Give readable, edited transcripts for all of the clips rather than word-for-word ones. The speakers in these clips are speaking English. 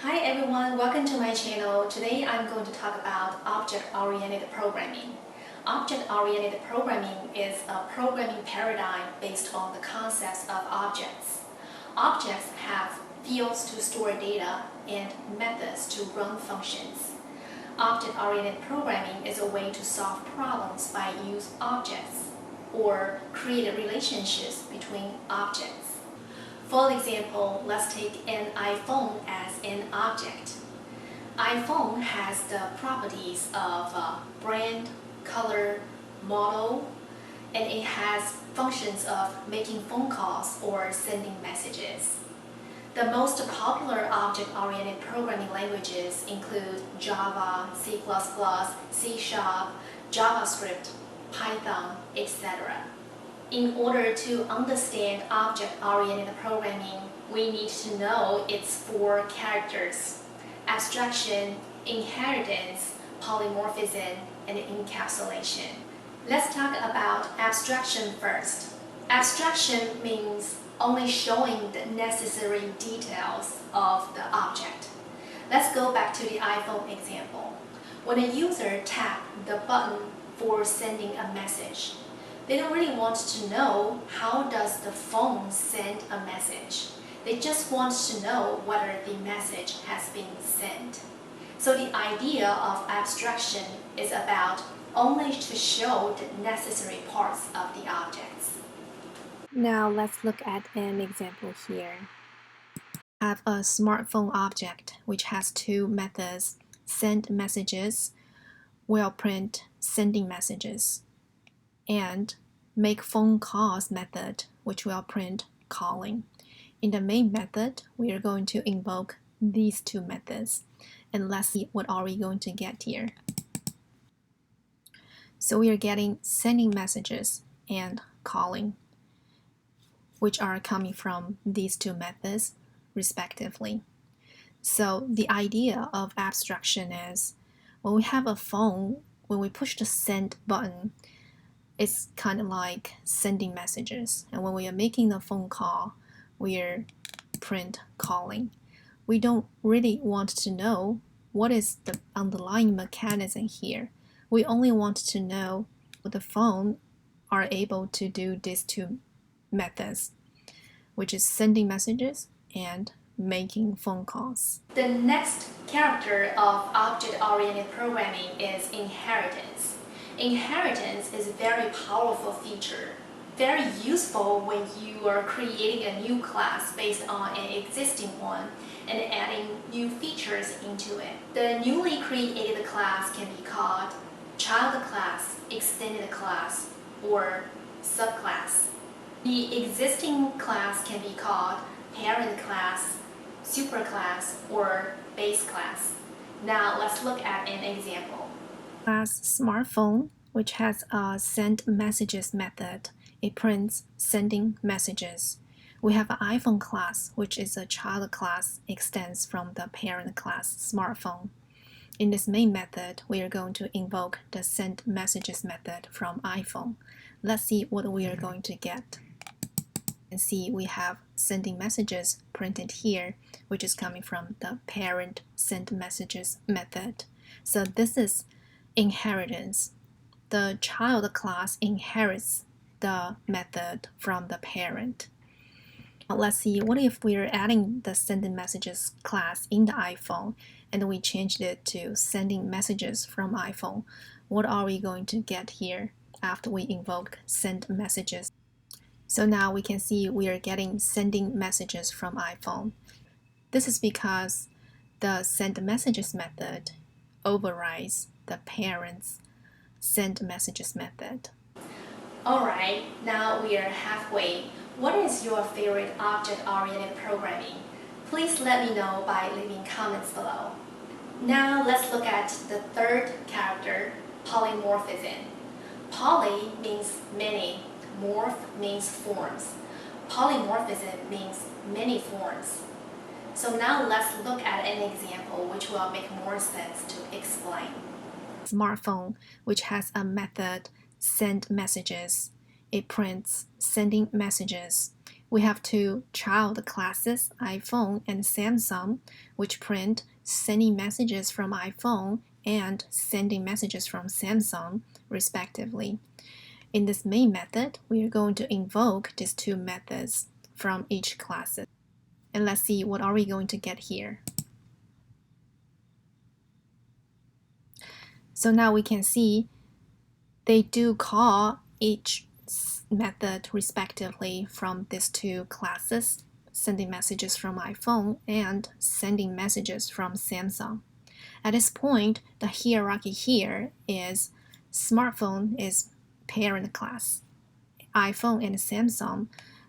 Hi everyone, welcome to my channel. Today I'm going to talk about object-oriented programming. Object-oriented programming is a programming paradigm based on the concepts of objects. Objects have fields to store data and methods to run functions. Object-oriented programming is a way to solve problems by use objects or create relationships between objects. For example, let's take an iPhone as an object. iPhone has the properties of brand, color, model, and it has functions of making phone calls or sending messages. The most popular object-oriented programming languages include Java, C++, C#, JavaScript, Python, etc. In order to understand object-oriented programming, we need to know its four characters: abstraction, inheritance, polymorphism, and encapsulation. Let's talk about abstraction first. Abstraction means only showing the necessary details of the object. Let's go back to the iPhone example. When a user taps the button for sending a message, they don't really want to know how does the phone send a message. They just want to know whether the message has been sent. So the idea of abstraction is about only to show the necessary parts of the objects. Now let's look at an example here. I have a smartphone object which has two methods: send messages will print sending messages, and make phone calls method which will print calling. In the main method, we are going to invoke these two methods, and let's see what are we going to get here. So we are getting sending messages and calling, which are coming from these two methods respectively. So the idea of abstraction is when we have a phone, when we push the send button, it's kind of like sending messages. And when we are making the phone call, we are print calling. We don't really want to know what is the underlying mechanism here. We only want to know what the phone are able to do these two methods, which is sending messages and making phone calls. The next character of object-oriented programming is inheritance. Inheritance is a very powerful feature, very useful when you are creating a new class based on an existing one and adding new features into it. The newly created class can be called child class, extended class, or subclass. The existing class can be called parent class, superclass, or base class. Now let's look at an example. Class smartphone, which has a send messages method. It prints sending messages. We have an iPhone class, which is a child class, extends from the parent class smartphone. In this main method, we are going to invoke the send messages method from iPhone. Let's see what we are going to get. And see we have sending messages printed here, which is coming from the parent send messages method. So this is inheritance. The child class inherits the method from the parent. Now let's see, what if we're adding the sending messages class in the iPhone and we changed it to sending messages from iPhone? What are we going to get here after we invoke send messages? So now we can see we are getting sending messages from iPhone. This is because the send messages method overrides the parent's send messages method. Alright, now we are halfway. What is your favorite object-oriented programming? Please let me know by leaving comments below. Now let's look at the third character, polymorphism. Poly means many, morph means forms. Polymorphism means many forms. So now let's look at an example which will make more sense to explain. Smartphone, which has a method send messages. It prints sending messages. We have two child classes, iPhone and Samsung, which print sending messages from iPhone and sending messages from Samsung, respectively. In this main method, we are going to invoke these two methods from each class. And let's see what are we going to get here. So now we can see they do call each method respectively from these two classes, sending messages from iPhone and sending messages from Samsung. At this point, the hierarchy here is smartphone is parent class. iPhone and Samsung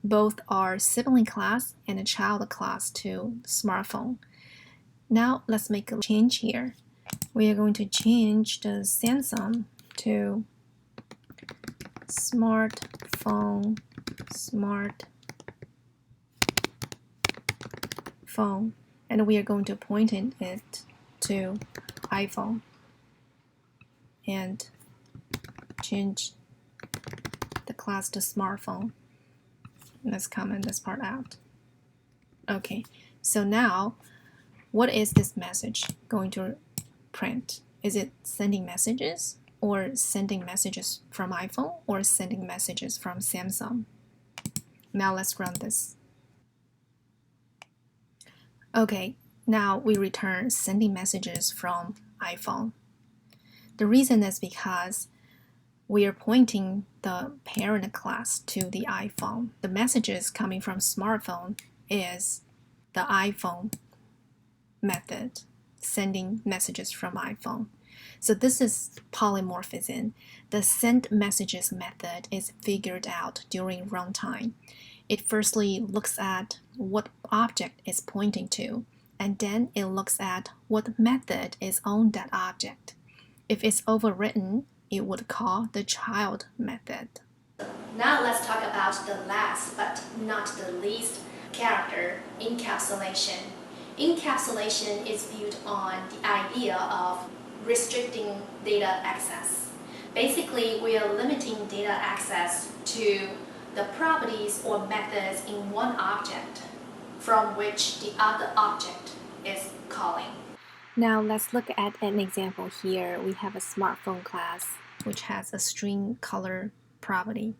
both are sibling class and a child class to smartphone. Now let's make a change here. We are going to change the Samsung to smartphone, and we are going to point it to iPhone and change the class to smartphone. Let's comment this part out. Okay, so now what is this message going to print? Is it sending messages or sending messages from iPhone or sending messages from Samsung? Now let's run this. Okay, now we return sending messages from iPhone. The reason is because we are pointing the parent class to the iPhone. The messages coming from smartphone is the iPhone method, sending messages from iPhone. So this is polymorphism. The send messages method is figured out during runtime. It firstly looks at what object is pointing to, and then it looks at what method is on that object. If it's overwritten, it would call the child method. Now let's talk about the last but not the least character, encapsulation. Encapsulation is built on the idea of restricting data access. Basically, we are limiting data access to the properties or methods in one object from which the other object is calling. Now let's look at an example here. We have a smartphone class which has a string color property.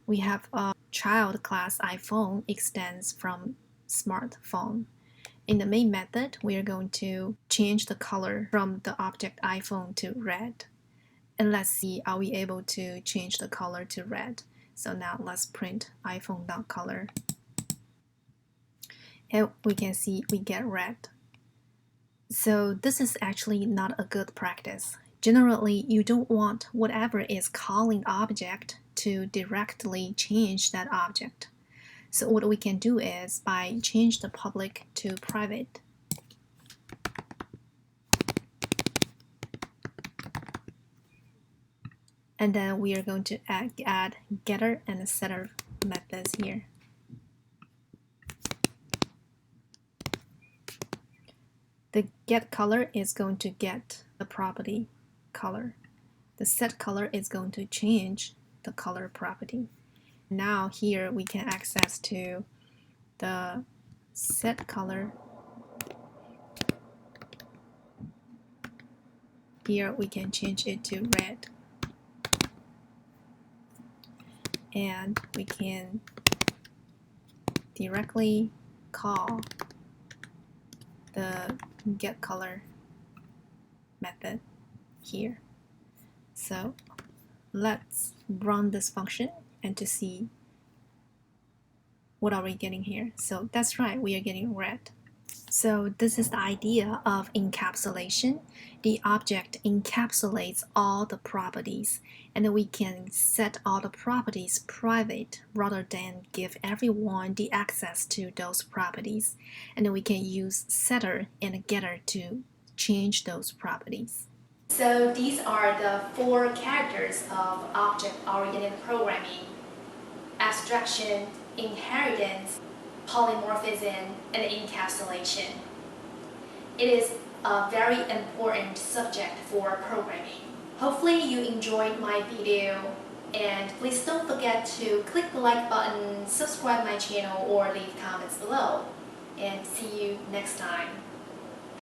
We have a child class iPhone extends from smartphone. In the main method, we are going to change the color from the object iPhone to red. And let's see, are we able to change the color to red? So now let's print iPhone.color. And we can see we get red. So this is actually not a good practice. Generally, you don't want whatever is calling object to directly change that object. So what we can do is by change the public to private. And then we are going to add getter and setter methods here. The get color is going to get the property color. The set color is going to change the color property. Now here we can access to the set color. Here we can change it to red. And we can directly call the get color method here. So let's run this function and to see what are we getting here. So that's right, we are getting red. So this is the idea of encapsulation. The object encapsulates all the properties, and we can set all the properties private rather than give everyone the access to those properties. And then we can use setter and getter to change those properties. So these are the four characters of object-oriented programming: abstraction, inheritance, polymorphism, and encapsulation. It is a very important subject for programming. Hopefully you enjoyed my video, And please don't forget to click the like button, subscribe my channel, or leave comments below. And see you next time.